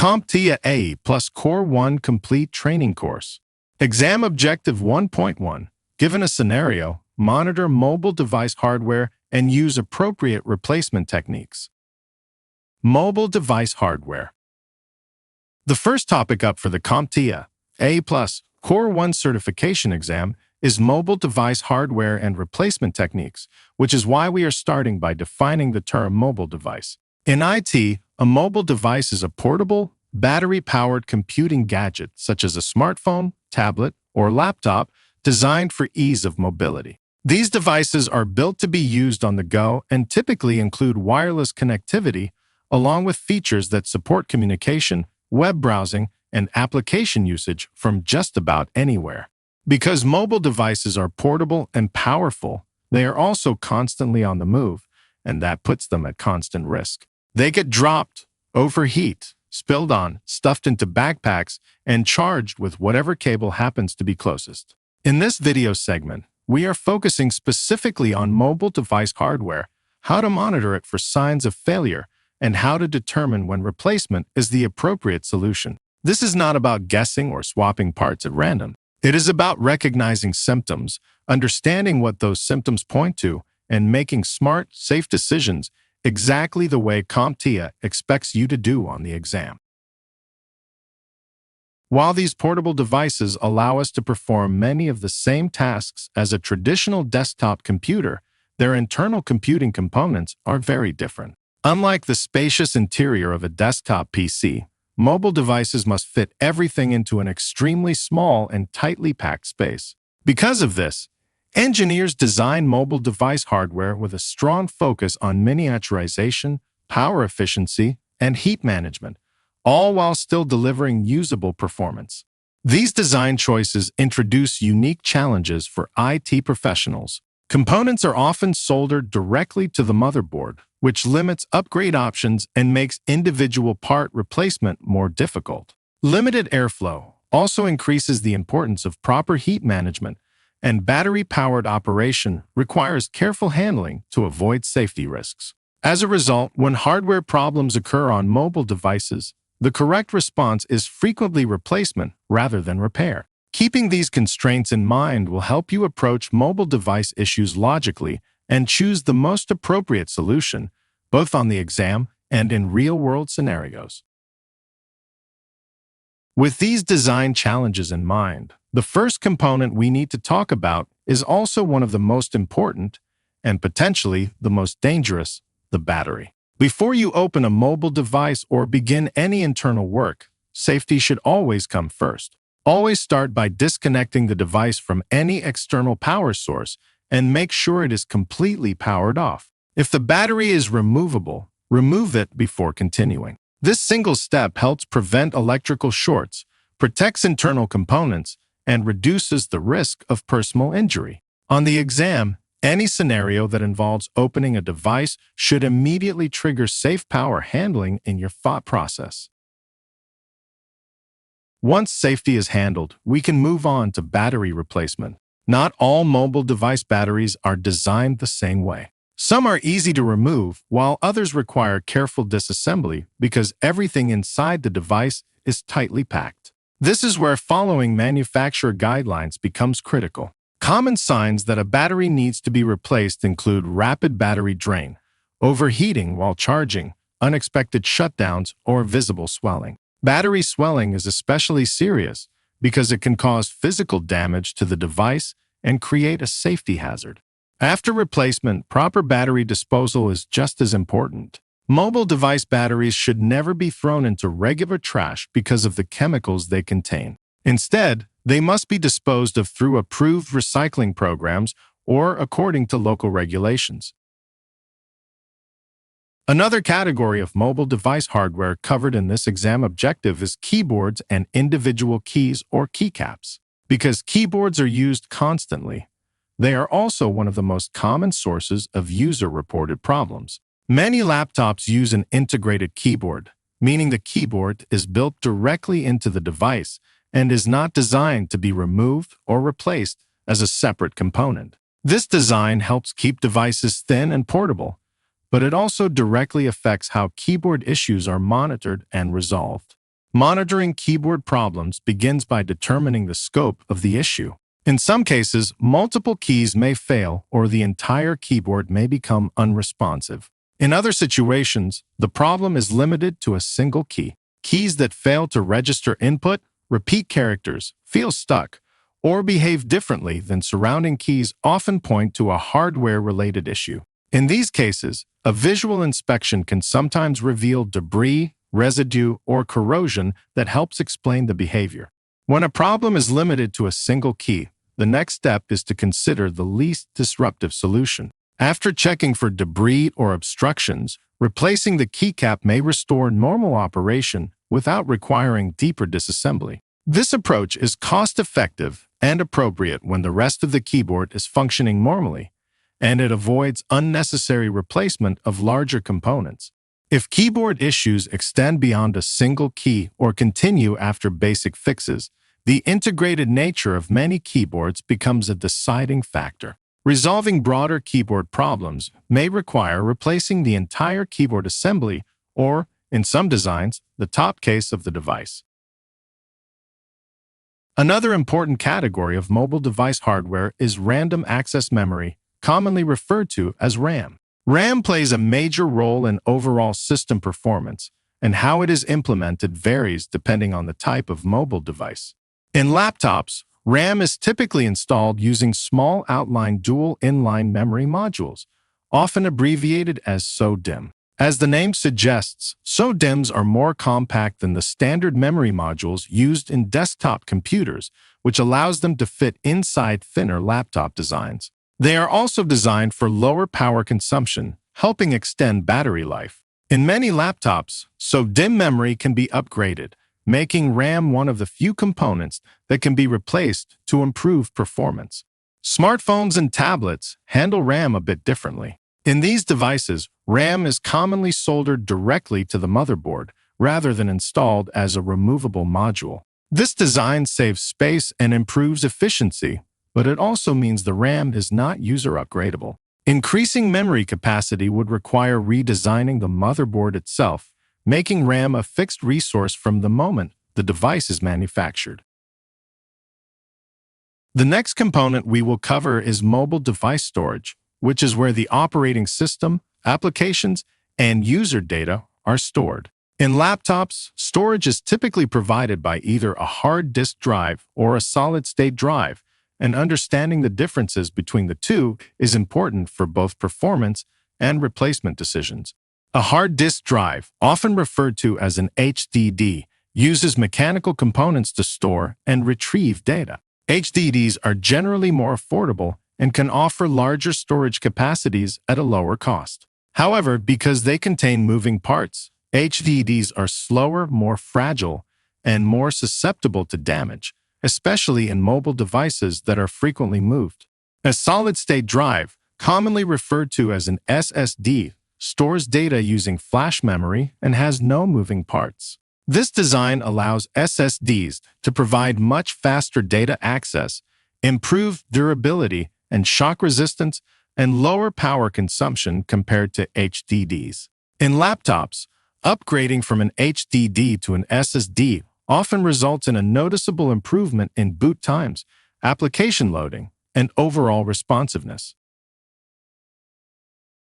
CompTIA A plus Core 1 Complete Training Course. Exam Objective 1.1. Given a scenario, monitor mobile device hardware and use appropriate replacement techniques. Mobile device hardware. The first topic up for the CompTIA A plus Core 1 certification exam is mobile device hardware and replacement techniques, which is why we are starting by defining the term mobile device. In IT, a mobile device is a portable, battery-powered computing gadget such as a smartphone, tablet, or laptop designed for ease of mobility. These devices are built to be used on the go and typically include wireless connectivity, along with features that support communication, web browsing, and application usage from just about anywhere. Because mobile devices are portable and powerful, they are also constantly on the move, and that puts them at constant risk. They get dropped, overheat, spilled on, stuffed into backpacks, and charged with whatever cable happens to be closest. In this video segment, we are focusing specifically on mobile device hardware, how to monitor it for signs of failure, and how to determine when replacement is the appropriate solution. This is not about guessing or swapping parts at random. It is about recognizing symptoms, understanding what those symptoms point to, and making smart, safe decisions exactly the way CompTIA expects you to do on the exam. While these portable devices allow us to perform many of the same tasks as a traditional desktop computer, their internal computing components are very different. Unlike the spacious interior of a desktop PC, mobile devices must fit everything into an extremely small and tightly packed space. Because of this, engineers design mobile device hardware with a strong focus on miniaturization, power efficiency, and heat management, all while still delivering usable performance. These design choices introduce unique challenges for IT professionals. Components are often soldered directly to the motherboard, which limits upgrade options and makes individual part replacement more difficult. Limited airflow also increases the importance of proper heat management, and battery-powered operation requires careful handling to avoid safety risks. As a result, when hardware problems occur on mobile devices, the correct response is frequently replacement rather than repair. Keeping these constraints in mind will help you approach mobile device issues logically and choose the most appropriate solution, both on the exam and in real-world scenarios. With these design challenges in mind, the first component we need to talk about is also one of the most important and potentially the most dangerous: the battery. Before you open a mobile device or begin any internal work, safety should always come first. Always start by disconnecting the device from any external power source and make sure it is completely powered off. If the battery is removable, remove it before continuing. This single step helps prevent electrical shorts, protects internal components, and reduces the risk of personal injury. On the exam, any scenario that involves opening a device should immediately trigger safe power handling in your thought process. Once safety is handled, we can move on to battery replacement. Not all mobile device batteries are designed the same way. Some are easy to remove, while others require careful disassembly because everything inside the device is tightly packed. This is where following manufacturer guidelines becomes critical. Common signs that a battery needs to be replaced include rapid battery drain, overheating while charging, unexpected shutdowns, or visible swelling. Battery swelling is especially serious because it can cause physical damage to the device and create a safety hazard. After replacement, proper battery disposal is just as important. Mobile device batteries should never be thrown into regular trash because of the chemicals they contain. Instead, they must be disposed of through approved recycling programs or according to local regulations. Another category of mobile device hardware covered in this exam objective is keyboards and individual keys or keycaps. Because keyboards are used constantly, they are also one of the most common sources of user-reported problems. Many laptops use an integrated keyboard, meaning the keyboard is built directly into the device and is not designed to be removed or replaced as a separate component. This design helps keep devices thin and portable, but it also directly affects how keyboard issues are monitored and resolved. Monitoring keyboard problems begins by determining the scope of the issue. In some cases, multiple keys may fail or the entire keyboard may become unresponsive. In other situations, the problem is limited to a single key. Keys that fail to register input, repeat characters, feel stuck, or behave differently than surrounding keys often point to a hardware-related issue. In these cases, a visual inspection can sometimes reveal debris, residue, or corrosion that helps explain the behavior. When a problem is limited to a single key, the next step is to consider the least disruptive solution. After checking for debris or obstructions, replacing the keycap may restore normal operation without requiring deeper disassembly. This approach is cost-effective and appropriate when the rest of the keyboard is functioning normally, and it avoids unnecessary replacement of larger components. If keyboard issues extend beyond a single key or continue after basic fixes, the integrated nature of many keyboards becomes a deciding factor. Resolving broader keyboard problems may require replacing the entire keyboard assembly or, in some designs, the top case of the device. Another important category of mobile device hardware is random access memory, commonly referred to as RAM. RAM plays a major role in overall system performance, and how it is implemented varies depending on the type of mobile device. In laptops, RAM is typically installed using small outline dual inline memory modules, often abbreviated as SO-DIMM. As the name suggests, SO-DIMMs are more compact than the standard memory modules used in desktop computers, which allows them to fit inside thinner laptop designs. They are also designed for lower power consumption, helping extend battery life. In many laptops, SO-DIMM memory can be upgraded, making RAM one of the few components that can be replaced to improve performance. Smartphones and tablets handle RAM a bit differently. In these devices, RAM is commonly soldered directly to the motherboard rather than installed as a removable module. This design saves space and improves efficiency, but it also means the RAM is not user upgradable. Increasing memory capacity would require redesigning the motherboard itself, making RAM a fixed resource from the moment the device is manufactured. The next component we will cover is mobile device storage, which is where the operating system, applications, and user data are stored. In laptops, storage is typically provided by either a hard disk drive or a solid-state drive, and understanding the differences between the two is important for both performance and replacement decisions. A hard disk drive, often referred to as an HDD, uses mechanical components to store and retrieve data. HDDs are generally more affordable and can offer larger storage capacities at a lower cost. However, because they contain moving parts, HDDs are slower, more fragile, and more susceptible to damage, especially in mobile devices that are frequently moved. A solid-state drive, commonly referred to as an SSD, stores data using flash memory and has no moving parts. This design allows SSDs to provide much faster data access, improved durability and shock resistance, and lower power consumption compared to HDDs. In laptops, upgrading from an HDD to an SSD often results in a noticeable improvement in boot times, application loading, and overall responsiveness.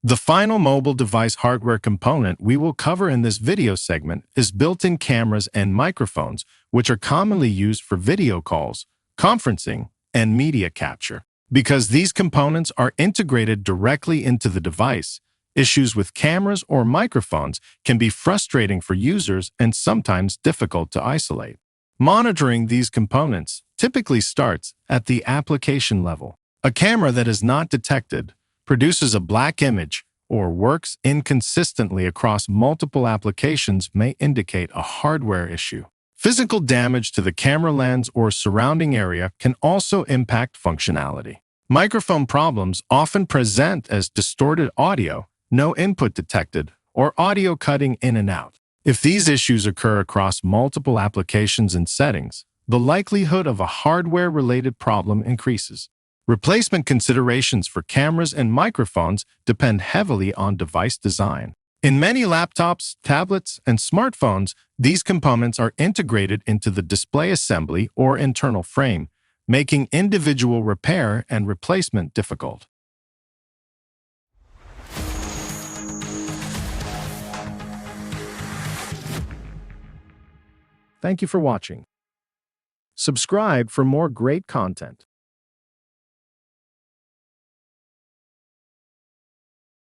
The final mobile device hardware component we will cover in this video segment is built-in cameras and microphones, which are commonly used for video calls, conferencing, and media capture. Because these components are integrated directly into the device, issues with cameras or microphones can be frustrating for users and sometimes difficult to isolate. Monitoring these components typically starts at the application level. A camera that is not detected, produces a black image, or works inconsistently across multiple applications may indicate a hardware issue. Physical damage to the camera lens or surrounding area can also impact functionality. Microphone problems often present as distorted audio, no input detected, or audio cutting in and out. If these issues occur across multiple applications and settings, the likelihood of a hardware-related problem increases. Replacement considerations for cameras and microphones depend heavily on device design. In many laptops, tablets, and smartphones, these components are integrated into the display assembly or internal frame, making individual repair and replacement difficult. Thank you for watching. Subscribe for more great content.